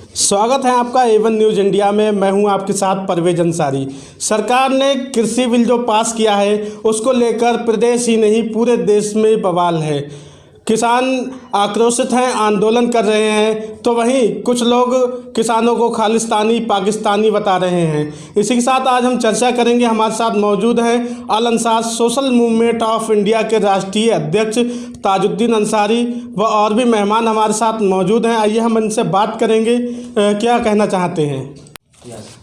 स्वागत है आपका A1 न्यूज़ इंडिया में। मैं हूं आपके साथ परवेज अंसारी। सरकार ने कृषि बिल जो पास किया है उसको लेकर प्रदेश ही नहीं पूरे देश में बवाल है। किसान आक्रोशित हैं, आंदोलन कर रहे हैं, तो वहीं कुछ लोग किसानों को खालिस्तानी पाकिस्तानी बता रहे हैं। इसी के साथ आज हम चर्चा करेंगे। हमारे साथ मौजूद हैं Al Ansar social movement of India के राष्ट्रीय अध्यक्ष ताजुद्दीन अंसारी व और भी मेहमान हमारे साथ मौजूद हैं। आइए हम इनसे बात करेंगे, क्या कहना चाहते हैं।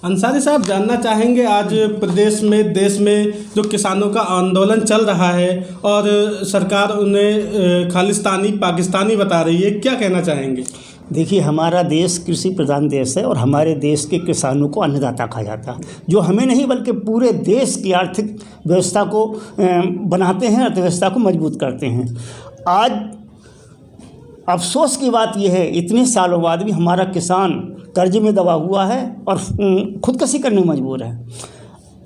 अंसारी साहब, जानना चाहेंगे आज प्रदेश में देश में जो किसानों का आंदोलन चल रहा है और सरकार उन्हें खालिस्तानी पाकिस्तानी बता रही है, क्या कहना चाहेंगे। देखिए, हमारा देश कृषि प्रधान देश है और हमारे देश के किसानों को अन्नदाता कहा जाता है, जो हमें नहीं बल्कि पूरे देश की आर्थिक व्यवस्था को बनाते हैं, अर्थव्यवस्था को मजबूत करते हैं। आज अफसोस की बात यह है, इतने सालों बाद भी हमारा किसान कर्ज में दबा हुआ है और खुदकशी करने में मजबूर है।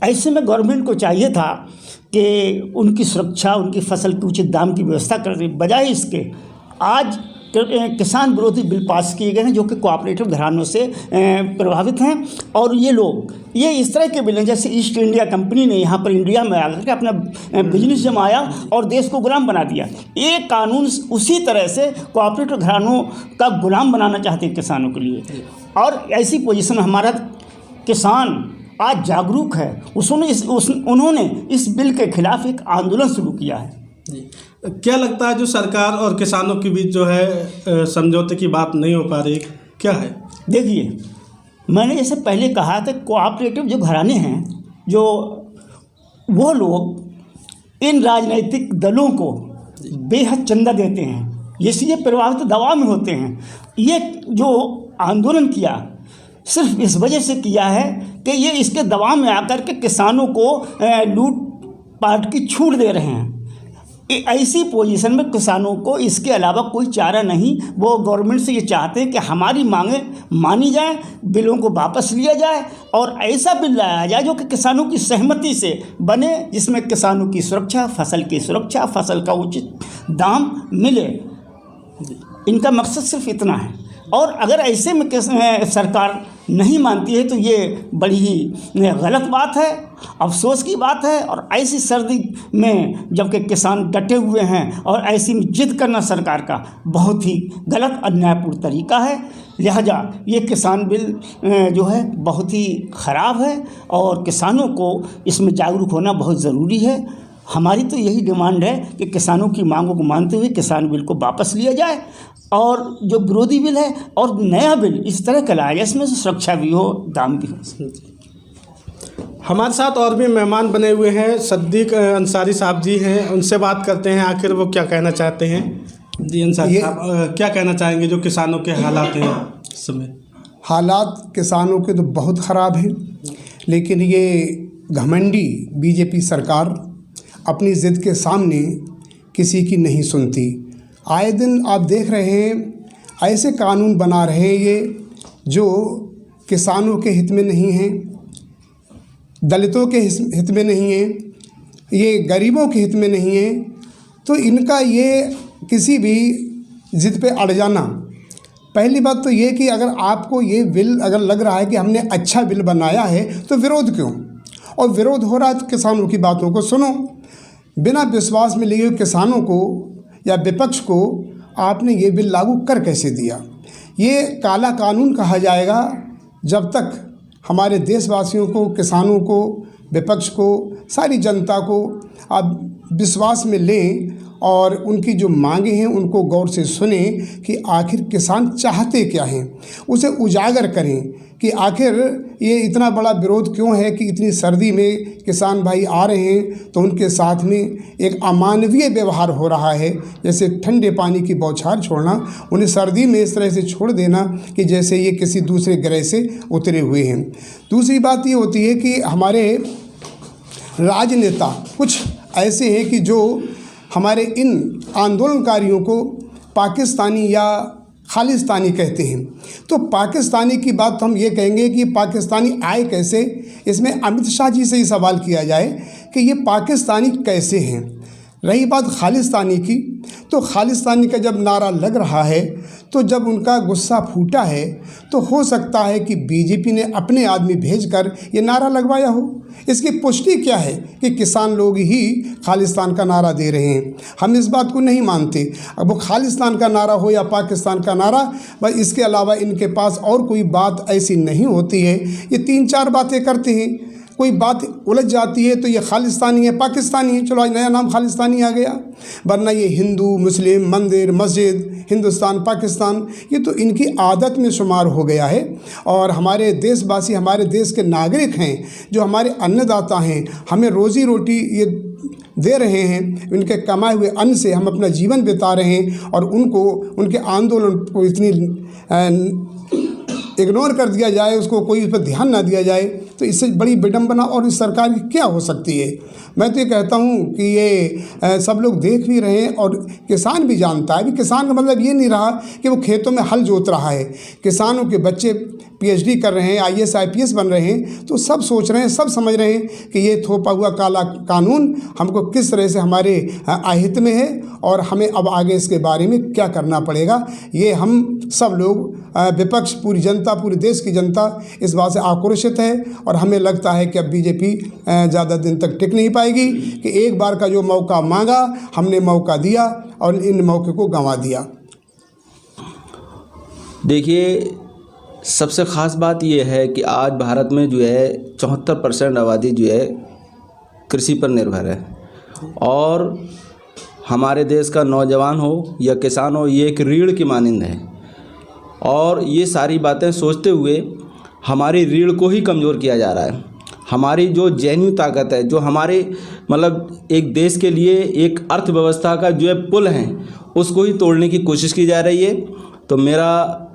ऐसे में गवर्नमेंट को चाहिए था कि उनकी सुरक्षा, उनकी फसल के उचित दाम की व्यवस्था करने बजाय इसके आज किसान विरोधी बिल पास किए गए हैं, जो कि कोऑपरेटिव घरानों से प्रभावित हैं। और ये इस तरह के बिल हैं, जैसे ईस्ट इंडिया कंपनी ने यहाँ पर इंडिया में आकर के अपना बिजनेस जमाया और देश को गुलाम बना दिया। ये कानून उसी तरह से कोऑपरेटिव घरानों का गुलाम बनाना चाहते हैं किसानों के लिए। और ऐसी पोजीशन हमारा किसान आज जागरूक है। उन्होंने इस बिल के खिलाफ एक आंदोलन शुरू किया है। क्या लगता है जो सरकार और किसानों के बीच जो है समझौते की बात नहीं हो पा रही, क्या है। देखिए, मैंने जैसे पहले कहा था, कोऑपरेटिव जो घराने हैं, जो वो लोग इन राजनीतिक दलों को बेहद चंदा देते हैं, इसलिए प्रभावित दबाव में होते हैं। ये जो आंदोलन किया सिर्फ इस वजह से किया है कि ये इसके दबाव में आकर के किसानों को लूट पाट की छूट दे रहे हैं। ऐसी पोजीशन में किसानों को इसके अलावा कोई चारा नहीं। वो गवर्नमेंट से ये चाहते हैं कि हमारी मांगें मानी जाएं, बिलों को वापस लिया जाए और ऐसा बिल लाया जाए जो कि किसानों की सहमति से बने, जिसमें किसानों की सुरक्षा, फसल की सुरक्षा, फसल का उचित दाम मिले। इनका मकसद सिर्फ इतना है। और अगर ऐसे में सरकार नहीं मानती है तो ये बड़ी ही गलत बात है, अफसोस की बात है। और ऐसी सर्दी में जबकि किसान डटे हुए हैं और ऐसी में जिद करना सरकार का बहुत ही गलत अन्यायपूर्ण तरीका है। लिहाजा ये किसान बिल जो है बहुत ही ख़राब है और किसानों को इसमें जागरूक होना बहुत ज़रूरी है। हमारी तो यही डिमांड है कि किसानों की मांगों को मानते हुए किसान बिल को वापस लिया जाए और जो विरोधी बिल है और नया बिल इस तरह का लाया जाए, इसमें सुरक्षा भी हो, दाम भी हो। हमारे साथ और भी मेहमान बने हुए हैं। सद्दीक अंसारी साहब जी हैं, उनसे बात करते हैं आखिर वो क्या कहना चाहते हैं। जी अंसारी साहब, क्या कहना चाहेंगे जो किसानों के हालात हैं इस समय। हालात किसानों के तो बहुत ख़राब हैं, लेकिन ये घमंडी बीजेपी सरकार अपनी ज़िद के सामने किसी की नहीं सुनती। आए दिन आप देख रहे हैं ऐसे कानून बना रहे हैं ये जो किसानों के हित में नहीं हैं, दलितों के हित में नहीं है, ये गरीबों के हित में नहीं है। तो इनका ये किसी भी ज़िद पे अड़ जाना, पहली बात तो ये कि अगर आपको ये बिल अगर लग रहा है कि हमने अच्छा बिल बनाया है तो विरोध क्यों। और विरोध हो रहा है तो किसानों की बातों को सुनो। बिना विश्वास में लिए हुए किसानों को या विपक्ष को आपने ये बिल लागू कर कैसे दिया। ये काला कानून कहा जाएगा जब तक हमारे देशवासियों को, किसानों को, विपक्ष को, सारी जनता को आप विश्वास में लें और उनकी जो मांगे हैं उनको गौर से सुने कि आखिर किसान चाहते क्या हैं, उसे उजागर करें कि आखिर ये इतना बड़ा विरोध क्यों है कि इतनी सर्दी में किसान भाई आ रहे हैं तो उनके साथ में एक अमानवीय व्यवहार हो रहा है। जैसे ठंडे पानी की बौछार छोड़ना, उन्हें सर्दी में इस तरह से छोड़ देना कि जैसे ये किसी दूसरे ग्रह से उतरे हुए हैं। दूसरी बात ये होती है कि हमारे राजनेता कुछ ऐसे हैं कि जो हमारे इन आंदोलनकारियों को पाकिस्तानी या खालिस्तानी कहते हैं। तो पाकिस्तानी की बात तो हम ये कहेंगे कि पाकिस्तानी आए कैसे। इसमें अमित शाह जी से ही सवाल किया जाए कि ये पाकिस्तानी कैसे हैं। रही बात खालिस्तानी की, तो खालिस्तानी का जब नारा लग रहा है, तो जब उनका गुस्सा फूटा है, तो हो सकता है कि बीजेपी ने अपने आदमी भेजकर ये नारा लगवाया हो। इसकी पुष्टि क्या है कि किसान लोग ही खालिस्तान का नारा दे रहे हैं। हम इस बात को नहीं मानते। अब वो खालिस्तान का नारा हो या पाकिस्तान का नारा, बस इसके अलावा इनके पास और कोई बात ऐसी नहीं होती है। ये 3-4 बातें करते हैं, कोई बात उलझ जाती है तो ये खालिस्तानी है, पाकिस्तानी है, चलो आज नया नाम खालिस्तानी आ गया। वरना ये हिंदू, मुस्लिम, मंदिर, मस्जिद, हिंदुस्तान, पाकिस्तान, ये तो इनकी आदत में शुमार हो गया है। और हमारे देशवासी, हमारे देश के नागरिक हैं, जो हमारे अन्नदाता हैं, हमें रोज़ी रोटी ये दे रहे हैं, उनके कमाए हुए अन्न से हम अपना जीवन बिता रहे हैं, और उनको, उनके आंदोलन को इतनी इग्नोर कर दिया जाए, उसको कोई उस पर ध्यान ना दिया जाए, तो इससे बड़ी विडंबना और इस सरकार की क्या हो सकती है। मैं तो ये कहता हूँ कि ये सब लोग देख भी रहे हैं और किसान भी जानता है। अभी किसान का मतलब ये नहीं रहा कि वो खेतों में हल जोत रहा है। किसानों के बच्चे PhD कर रहे हैं, IAS IPS बन रहे हैं, तो सब सोच रहे हैं, सब समझ रहे हैं कि ये थोपा हुआ काला कानून हमको किस तरह से हमारे अहित में है और हमें अब आगे इसके बारे में क्या करना पड़ेगा। ये हम सब लोग, विपक्ष, पूरी जनता, पूरे देश की जनता इस बात से आक्रोशित है। और हमें लगता है कि अब बीजेपी ज़्यादा दिन तक टिक नहीं पाएगी, कि एक बार का जो मौका मांगा हमने मौका दिया और इन मौके को गंवा दिया। देखिए, सबसे ख़ास बात यह है कि आज भारत में जो है 74% आबादी जो है कृषि पर निर्भर है। और हमारे देश का नौजवान हो या किसान हो, ये एक रीढ़ की मानिंद है। और ये सारी बातें सोचते हुए हमारी रीढ़ को ही कमज़ोर किया जा रहा है। हमारी जो जेन्युइन ताकत है, जो हमारे मतलब एक देश के लिए एक अर्थव्यवस्था का जो है पुल है, उसको ही तोड़ने की कोशिश की जा रही है। तो मेरा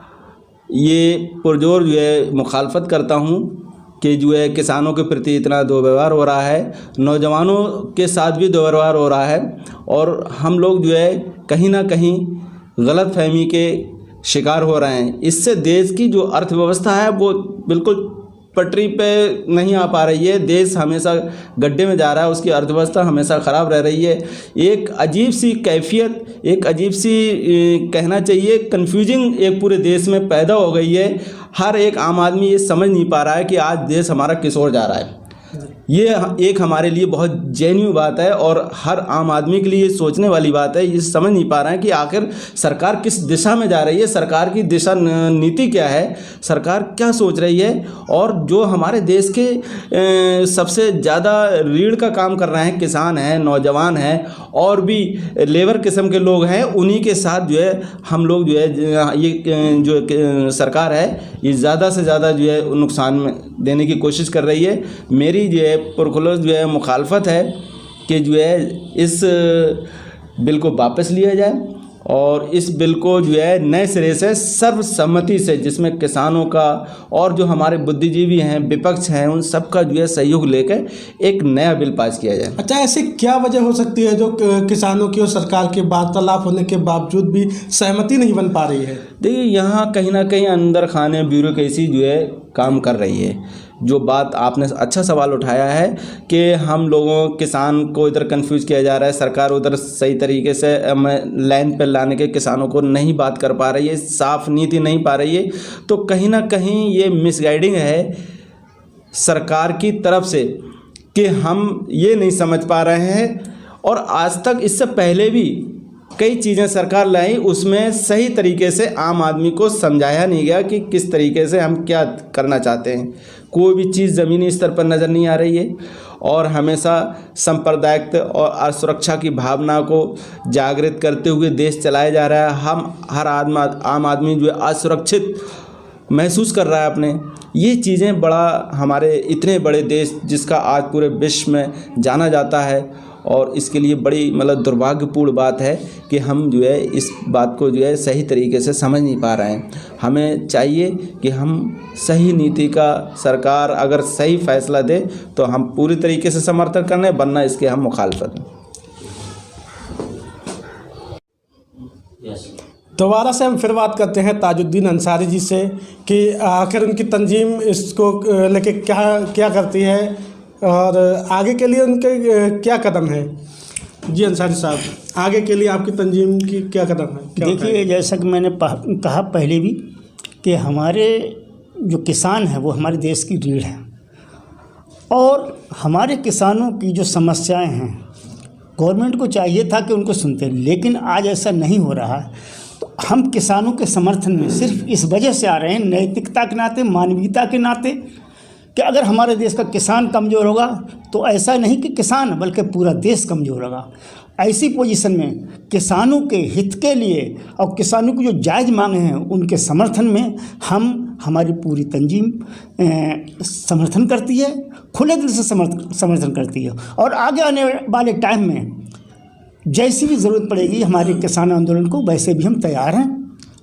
ये पुरजोर जो है मुखालफत करता हूँ कि जो है किसानों के प्रति इतना दुर्व्यवहार हो रहा है, नौजवानों के साथ भी दुर्व्यवहार हो रहा है। और हम लोग जो है कहीं ना कहीं गलतफहमी के शिकार हो रहे हैं। इससे देश की जो अर्थव्यवस्था है वो बिल्कुल पटरी पे नहीं आ पा रही है। देश हमेशा गड्ढे में जा रहा है, उसकी अर्थव्यवस्था हमेशा ख़राब रह रही है। एक अजीब सी कैफियत, एक अजीब सी कहना चाहिए कन्फ्यूजिंग एक पूरे देश में पैदा हो गई है। हर एक आम आदमी ये समझ नहीं पा रहा है कि आज देश हमारा किस ओर जा रहा है। ये एक हमारे लिए बहुत जेन्युइन बात है और हर आम आदमी के लिए सोचने वाली बात है। ये समझ नहीं पा रहे हैं कि आखिर सरकार किस दिशा में जा रही है, सरकार की दिशा नीति क्या है, सरकार क्या सोच रही है। और जो हमारे देश के सबसे ज़्यादा रीढ़ का काम कर रहे हैं, किसान हैं, नौजवान हैं और भी लेबर किस्म के लोग हैं, उन्हीं के साथ जो है हम लोग जो है ये जो सरकार है ये ज़्यादा से ज़्यादा जो है नुकसान में देने की कोशिश कर रही है। मेरी जो है पुरखुलस जो है मुखालफत है कि जो है इस बिल को वापस लिया जाए और इस बिल को जो है नए सिरे से सर्वसम्मति से, जिसमें किसानों का और जो हमारे बुद्धिजीवी हैं, विपक्ष हैं, उन सब का जो है सहयोग लेकर एक नया बिल पास किया जाए। अच्छा, ऐसी क्या वजह हो सकती है जो किसानों की और सरकार के वार्तालाप होने के बावजूद भी सहमति नहीं बन पा रही है? देखिए, यहाँ कहीं ना कहीं अंदर खाने ब्यूरोक्रेसी जो है काम कर रही है। जो बात आपने अच्छा सवाल उठाया है कि हम लोगों किसान को इधर कंफ्यूज किया जा रहा है, सरकार उधर सही तरीके से लाइन पर लाने के किसानों को नहीं बात कर पा रही है, साफ नीति नहीं पा रही है। तो कहीं ना कहीं ये मिसगाइडिंग है सरकार की तरफ से कि हम ये नहीं समझ पा रहे हैं। और आज तक इससे पहले भी कई चीज़ें सरकार लाई, उसमें सही तरीके से आम आदमी को समझाया नहीं गया कि किस तरीके से हम क्या करना चाहते हैं। कोई भी चीज़ ज़मीनी स्तर पर नज़र नहीं आ रही है और हमेशा सांप्रदायिकता और असुरक्षा की भावना को जागृत करते हुए देश चलाया जा रहा है। हम हर आम आदमी जो है असुरक्षित महसूस कर रहा है अपने। ये चीज़ें बड़ा हमारे इतने बड़े देश जिसका आज पूरे विश्व में जाना जाता है, और इसके लिए बड़ी मतलब दुर्भाग्यपूर्ण बात है कि हम जो है इस बात को जो है सही तरीके से समझ नहीं पा रहे हैं। हमें चाहिए कि हम सही नीति का, सरकार अगर सही फैसला दे तो हम पूरी तरीके से समर्थन करने, वरना इसके हम मुखालफत हैं। दोबारा से हम फिर बात करते हैं ताजुद्दीन अंसारी जी से कि आखिर उनकी तंजीम इसको लेके क्या करती है और आगे के लिए उनके क्या कदम हैं। जी अंसारी साहब, आगे के लिए आपकी तंजीम की क्या कदम है? क्या देखिए, जैसा कि मैंने कहा पहले भी कि हमारे जो किसान हैं वो हमारे देश की रीढ़ है, और हमारे किसानों की जो समस्याएं हैं गवर्नमेंट को चाहिए था कि उनको सुनते, लेकिन आज ऐसा नहीं हो रहा है। तो हम किसानों के समर्थन में सिर्फ इस वजह से आ रहे हैं, नैतिकता के नाते, मानवीयता के नाते, कि अगर हमारे देश का किसान कमज़ोर होगा तो ऐसा नहीं कि किसान बल्कि पूरा देश कमज़ोर होगा। ऐसी पोजीशन में किसानों के हित के लिए और किसानों की जो जायज़ मांगे हैं उनके समर्थन में हमारी पूरी तंजीम समर्थन करती है, खुले दिल से समर्थन करती है। और आगे आने वाले टाइम में जैसी भी ज़रूरत पड़ेगी हमारे किसान आंदोलन को, वैसे भी हम तैयार हैं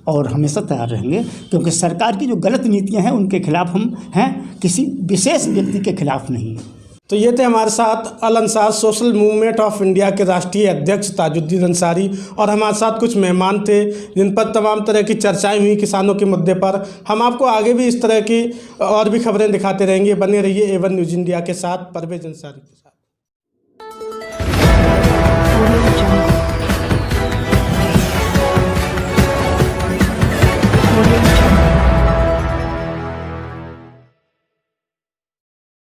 और हमेशा तैयार रहेंगे, क्योंकि सरकार की जो गलत नीतियां हैं उनके खिलाफ हम हैं, किसी विशेष व्यक्ति के खिलाफ नहीं। तो ये थे हमारे साथ Al Ansar social movement of India के राष्ट्रीय अध्यक्ष ताजुद्दीन अंसारी, और हमारे साथ कुछ मेहमान थे जिन पर तमाम तरह की चर्चाएं हुई किसानों के मुद्दे पर। हम आपको आगे भी इस तरह की और भी खबरें दिखाते रहेंगे। बने रहिए A1 न्यूज़ इंडिया के साथ। परवेज अंसारी।